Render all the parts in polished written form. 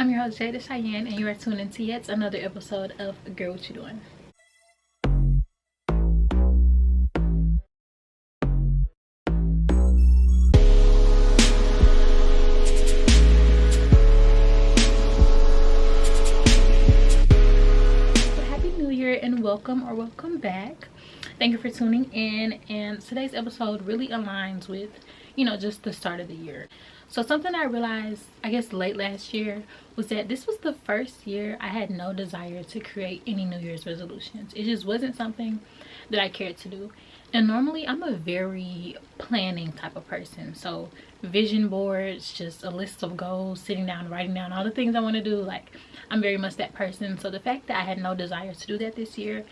I'm your host Jada Cheyenne, and you are tuned into yet another episode of Girl What You Doing. So happy New Year and welcome back. Thank you for tuning in, and today's episode really aligns with, just the start of the year. So something I realized, I guess late last year, was that this was the first year I had no desire to create any New Year's resolutions. It just wasn't something that I cared to do. And normally I'm a very planning type of person. So vision boards, just a list of goals, sitting down, writing down all the things I want to do. Like, I'm very much that person. So the fact that I had no desire to do that this year,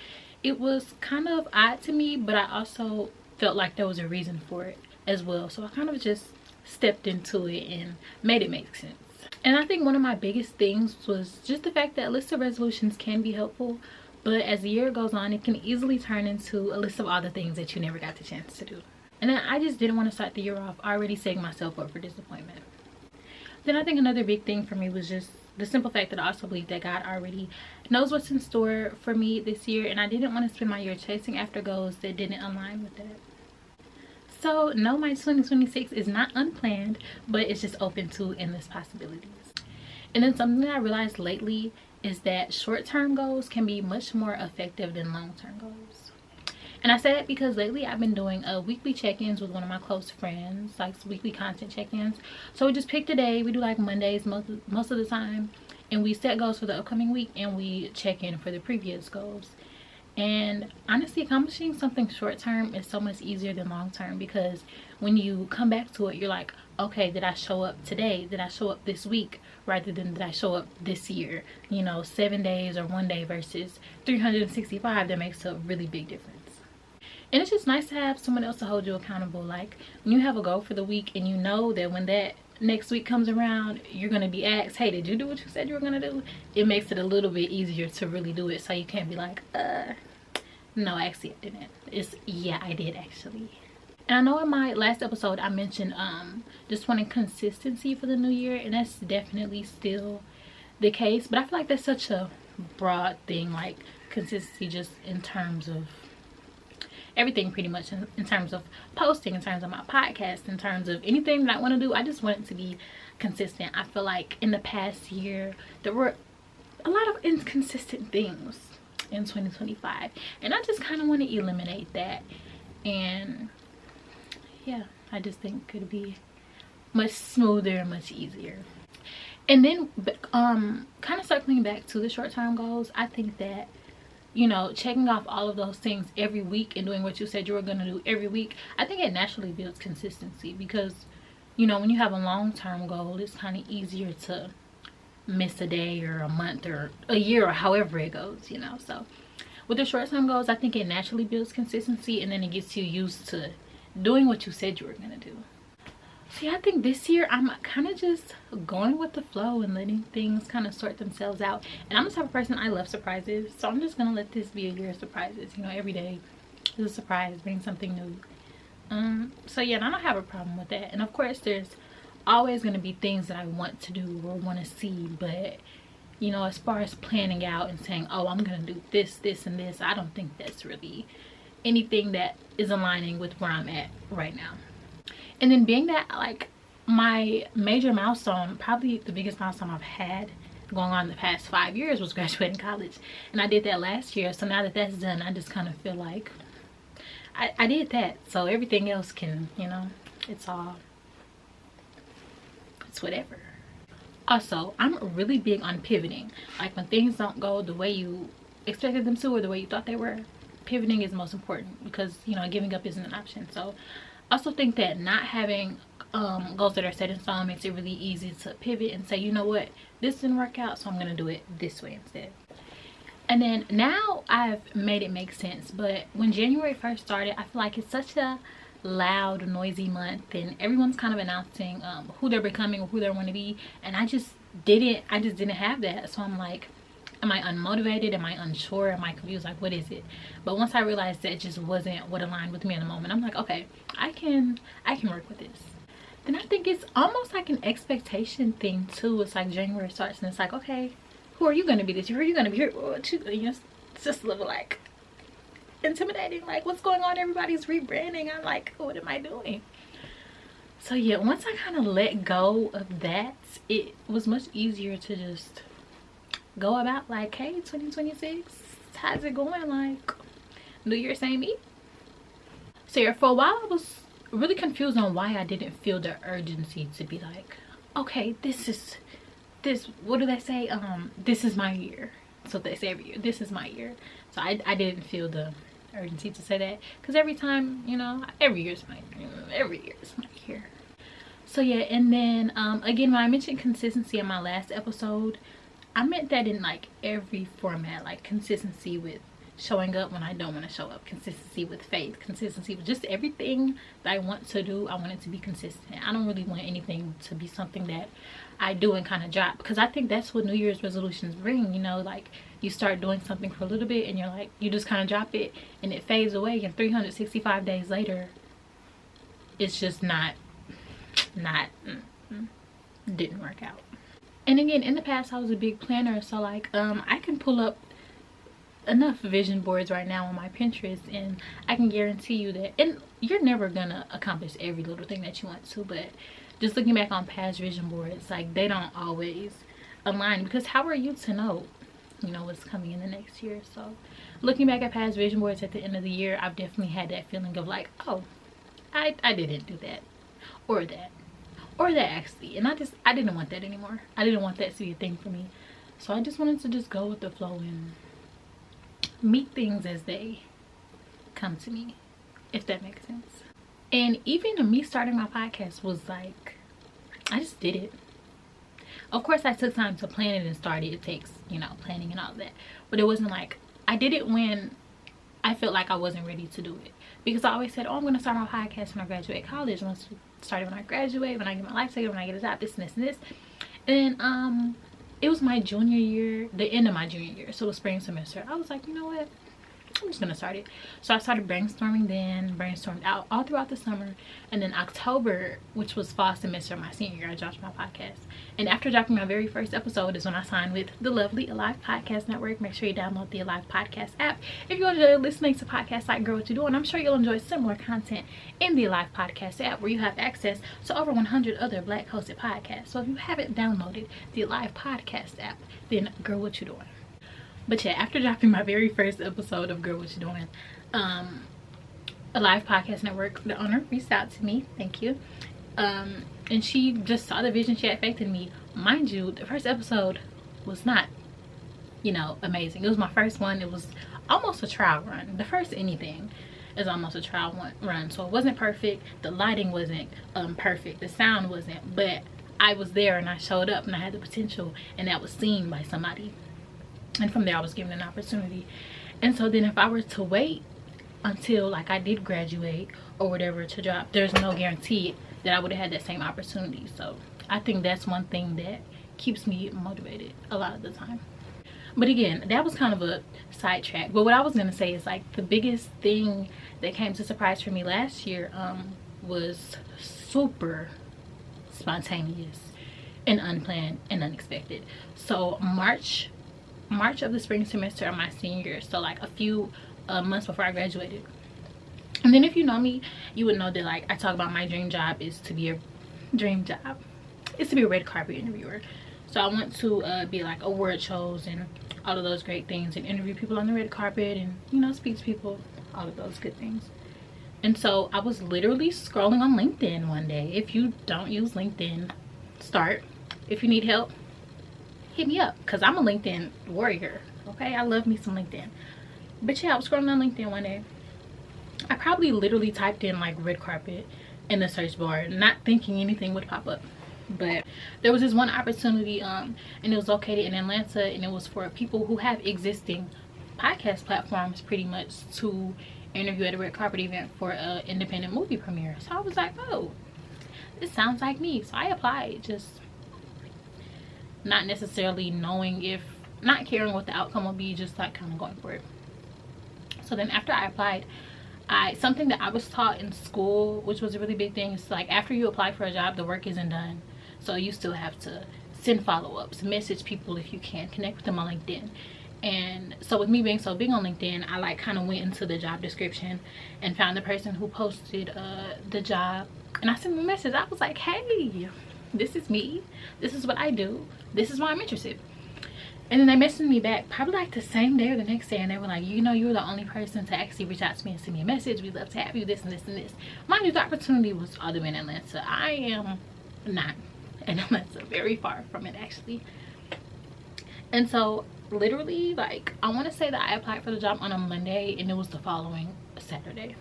it was kind of odd to me, but I also felt like there was a reason for it as well. So I kind of just stepped into it and made it make sense. And I think one of my biggest things was just the fact that lists of resolutions can be helpful, but as the year goes on, it can easily turn into a list of all the things that you never got the chance to do. And then I just didn't want to start the year off already setting myself up for disappointment. Then I think another big thing for me was just the simple fact that I also believe that God already knows what's in store for me this year, and I didn't want to spend my year chasing after goals that didn't align with that. So no, my 2026 is not unplanned, but it's just open to endless possibilities. And then something that I realized lately is that short-term goals can be much more effective than long-term goals. And I say that because lately I've been doing weekly check-ins with one of my close friends, like weekly content check-ins. So we just picked a day. We do like Mondays most of the time, and we set goals for the upcoming week and we check in for the previous goals. And honestly, accomplishing something short term is so much easier than long term, because when you come back to it, you're like, okay, did I show up today? Did I show up this week? Rather than did I show up this year? 7 days or 1 day versus 365, that makes a really big difference. And it's just nice to have someone else to hold you accountable. Like when you have a goal for the week and you know that when that next week comes around, you're going to be asked, hey, did you do what you said you were going to do? It makes it a little bit easier to really do it, so you can't be like, no, actually I didn't. It's, yeah, I did actually. And I know in my last episode I mentioned just wanting consistency for the new year, and that's definitely still the case, but I feel like that's such a broad thing, like consistency just in terms of everything, pretty much in terms of posting, in terms of my podcast, in terms of anything that I want to do. I just want it to be consistent. I feel like in the past year there were a lot of inconsistent things in 2025, and I just kind of want to eliminate that. And yeah, I just think it could be much smoother and much easier. And then kind of circling back to the short-term goals, I think that checking off all of those things every week and doing what you said you were going to do every week, I think it naturally builds consistency, because when you have a long-term goal, it's kind of easier to miss a day or a month or a year or however it goes. So with the short-term goals, I think it naturally builds consistency, and then it gets you used to doing what you said you were going to do. See, I think this year I'm kind of just going with the flow and letting things kind of sort themselves out. And I'm the type of person, I love surprises, so I'm just gonna let this be a year of surprises. Every day is a surprise, bring something new. So yeah, and I don't have a problem with that. And of course there's always going to be things that I want to do or want to see, but as far as planning out and saying, oh, I'm gonna do this and this, I don't think that's really anything that is aligning with where I'm at right now. And then being that, like, my major milestone, probably the biggest milestone I've had going on the past 5 years, was graduating college, and I did that last year. So now that that's done, I just kind of feel like I did that, so everything else can, it's whatever. Also, I'm really big on pivoting. Like when things don't go the way you expected them to or the way you thought they were, pivoting is most important, because giving up isn't an option. So I also think that not having goals that are set in stone makes it really easy to pivot and say, you know what, this didn't work out, so I'm gonna do it this way instead. And then now I've made it make sense, but when January first started, I feel like it's such a loud, noisy month, and everyone's kind of announcing who they're becoming or who they want to be, and I just didn't have that. So I'm like, am I unmotivated? Am I unsure? Am I confused? Like, what is it? But once I realized that it just wasn't what aligned with me in the moment, I'm like, okay, I can work with this. then I think it's almost like an expectation thing too. It's like January starts and it's like, okay, who are you going to be this year? Who are you going to be here? You know, it's just a little like intimidating. Like, what's going on? Everybody's rebranding. I'm like, what am I doing? So yeah, once I kind of let go of that, it was much easier to just go about like, hey, 2026, how's it going? Like, New Year, same me. So yeah, for a while I was really confused on why I didn't feel the urgency to be like, okay, what do they say? This is my year. So they say every year, this is my year. So I didn't feel the urgency to say that, because every time, you know, every year is my year. So yeah, and then again, when I mentioned consistency in my last episode, I meant that in like every format, like consistency with showing up when I don't want to show up, consistency with faith, consistency with just everything that I want to do. I want it to be consistent. I don't really want anything to be something that I do and kind of drop, because I think that's what New Year's resolutions bring, you know, like you start doing something for a little bit and you're like, you just kind of drop it and it fades away, and 365 days later it's just didn't work out. And again, in the past I was a big planner, so like I can pull up enough vision boards right now on my Pinterest, and I can guarantee you that, and you're never gonna accomplish every little thing that you want to, but just looking back on past vision boards, like they don't always align, because how are you to know, you know, what's coming in the next year? So looking back at past vision boards at the end of the year, I've definitely had that feeling of like, oh, I didn't do that or that actually, and I didn't want that anymore. I didn't want that to be a thing for me. So I just wanted to just go with the flow and meet things as they come to me, if that makes sense. And even me starting my podcast was like, I just did it. Of course I took time to plan it and start it. It takes, you know, planning and all that, but it wasn't like I did it when I felt like I wasn't ready to do it, because I always said, oh, I'm gonna start my podcast when I graduate college. I want to start it when I graduate, when I get my life together, when I get a job, this and this and this. And it was my junior year, the end of my junior year, so the spring semester. I was like, you know what, I'm just gonna start it. So I started brainstorming then, brainstormed out all throughout the summer, and then October, which was fall semester of my senior year, I dropped my podcast. And after dropping my very first episode is when I signed with the lovely Alive Podcast Network. Make sure you download the Alive Podcast app if you enjoy listening to podcasts like Girl What You Doing. I'm sure you'll enjoy similar content in the Alive Podcast app, where you have access to over 100 other Black hosted podcasts. So if you haven't downloaded the Alive Podcast app, then Girl What You Doing. But yeah, after dropping my very first episode of Girl What You Doing, Alive Podcast Network, the owner, reached out to me. Thank you. And she just saw the vision. She had faith in me. Mind you, the first episode was not, you know, amazing. It was my first one. It was almost a trial run. The first anything is almost a trial run. So it wasn't perfect. The lighting wasn't perfect. The sound wasn't. But I was there and I showed up and I had the potential, and that was seen by somebody. And from there I was given an opportunity. And so then if I were to wait until like I did graduate or whatever to drop, there's no guarantee that I would have had that same opportunity. So I think that's one thing that keeps me motivated a lot of the time. But again, that was kind of a sidetrack. But what I was gonna say is like the biggest thing that came to surprise for me last year was super spontaneous and unplanned and unexpected. So March of the spring semester of my senior year, so like a few months before I graduated. And then if you know me, you would know that like I talk about my dream job is to be a red carpet interviewer. So I want to be like award shows and all of those great things, and interview people on the red carpet and, you know, speak to people, all of those good things. And so I was literally scrolling on LinkedIn one day. If you don't use LinkedIn, start. If you need help, hit me up, because I'm a LinkedIn warrior. Okay, I love me some LinkedIn. But yeah, I was scrolling on LinkedIn one day. I probably literally typed in like red carpet in the search bar, not thinking anything would pop up. But there was this one opportunity and it was located in Atlanta, and it was for people who have existing podcast platforms pretty much to interview at a red carpet event for an independent movie premiere. So I was like, oh, this sounds like me. So I applied, just not necessarily knowing if, not caring what the outcome will be, just like kind of going for it. So then after I applied, something that I was taught in school, which was a really big thing, is like after you apply for a job, the work isn't done. So you still have to send follow-ups, message people if you can, connect with them on LinkedIn. And so with me being so big on LinkedIn, I like kind of went into the job description and found the person who posted the job, and I sent them a message. I was like, hey, this is me, this is what I do, this is why I'm interested. And then they messaged me back probably like the same day or the next day, and they were like, you know, you were the only person to actually reach out to me and send me a message. We'd love to have you, this and this and this. Mind you, the opportunity was all the way in Atlanta. I am not in Atlanta, very far from it actually. And so literally, like, I want to say that I applied for the job on a Monday and it was the following Saturday.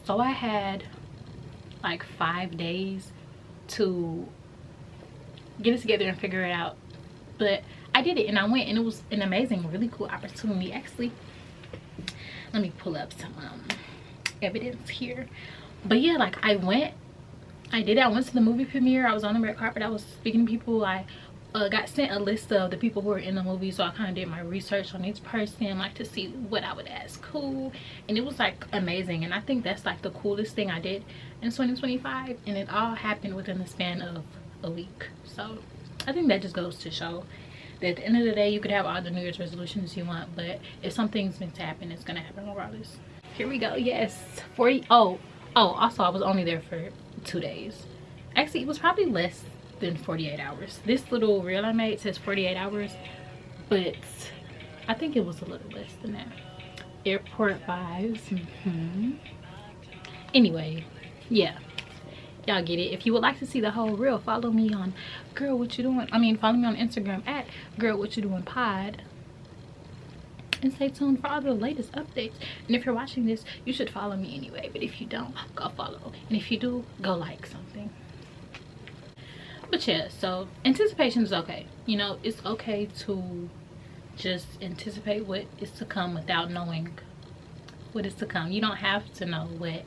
So I had like 5 days to get it together and figure it out. But I did it, and I went, and it was an amazing, really cool opportunity. Actually, let me pull up some evidence here. But yeah, like, I did it. I went to the movie premiere. I was on the red carpet. I was speaking to people. I got sent a list of the people who were in the movie, so I kind of did my research on each person, like, to see what I would ask who, and it was like amazing. And I think that's like the coolest thing I did in 2025, and it all happened within the span of a week. So I think that just goes to show that at the end of the day, you could have all the New Year's resolutions you want, but if something's meant to happen, it's gonna happen regardless. Here we go. Yes, 40. Oh, also I was only there for 2 days. Actually, it was probably less than 48 hours. This little reel I made says 48 hours, but I think it was a little less than that. Airport vibes. Anyway, yeah, y'all get it. If you would like to see the whole reel, follow me on Girl What You Doing. Follow me on Instagram at Girl What You Doing Pod, and stay tuned for all the latest updates. And if you're watching this, you should follow me anyway, but if you don't, go follow, and if you do, go like something. But yeah, so anticipation is okay. You know, it's okay to just anticipate what is to come without knowing what is to come. You don't have to know what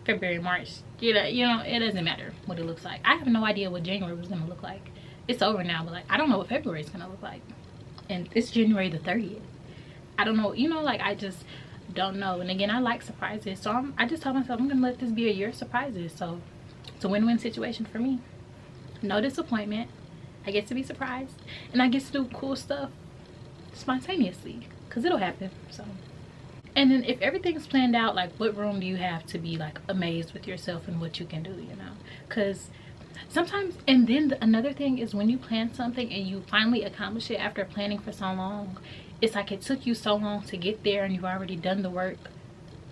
February, March, you know, it doesn't matter what it looks like. I have no idea what January was gonna look like. It's over now, but like, I don't know what February is gonna look like, and it's January the 30th. I don't know, you know, like, I just don't know. And again, I like surprises, so I just told myself I'm gonna let this be a year of surprises. So it's a win-win situation for me. No disappointment. I get to be surprised, and I get to do cool stuff spontaneously, because it'll happen. So, and then if everything's planned out, like, what room do you have to be like amazed with yourself and what you can do, you know? Because sometimes, and then another thing is, when you plan something and you finally accomplish it after planning for so long, it's like it took you so long to get there, and you've already done the work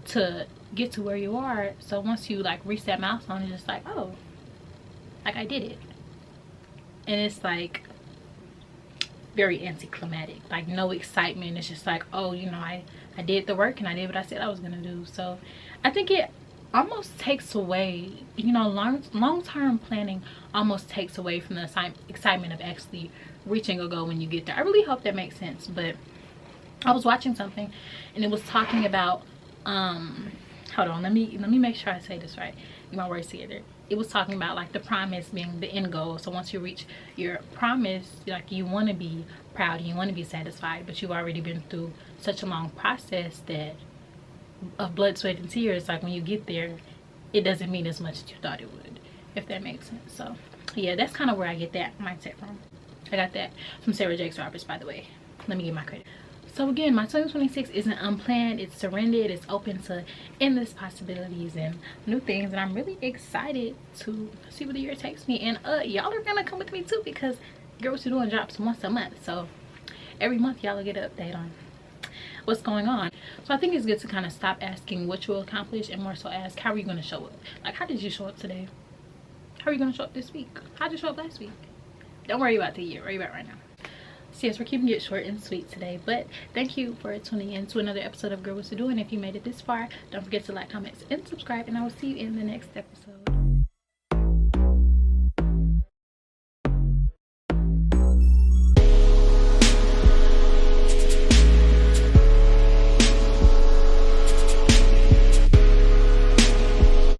to get to where you are. So once you like reach that milestone, it's just like, oh, like, I did it. And it's like very anticlimactic, like no excitement. It's just like, oh, you know, I did the work and I did what I said I was gonna do. So I think it almost takes away, you know, long-term planning almost takes away from the excitement of actually reaching a goal when you get there. I really hope that makes sense. But I was watching something and it was talking about hold on, let me make sure I say this right, get my words together. It was talking about like the promise being the end goal. So once you reach your promise, like, you want to be proud and you want to be satisfied, but you've already been through such a long process that of blood, sweat, and tears. Like, when you get there, it doesn't mean as much as you thought it would, if that makes sense. So yeah, that's kind of where I get that mindset from. I got that from Sarah Jakes Roberts, by the way. Let me give my credit. So again, my 2026 isn't unplanned. It's surrendered. It's open to endless possibilities and new things, and I'm really excited to see where the year takes me. And y'all are gonna come with me too, because Girl What You Doing drops once a month, so every month y'all will get an update on what's going on. So I think it's good to kind of stop asking what you'll accomplish and more so ask, how are you going to show up? Like, how did you show up today? How are you going to show up this week? How did you show up last week? Don't worry about the year, worry about right now. So yes, we're keeping it short and sweet today, but thank you for tuning in to another episode of Girl What You Doing. If you made it this far, don't forget to like, comment, and subscribe, and I will see you in the next episode.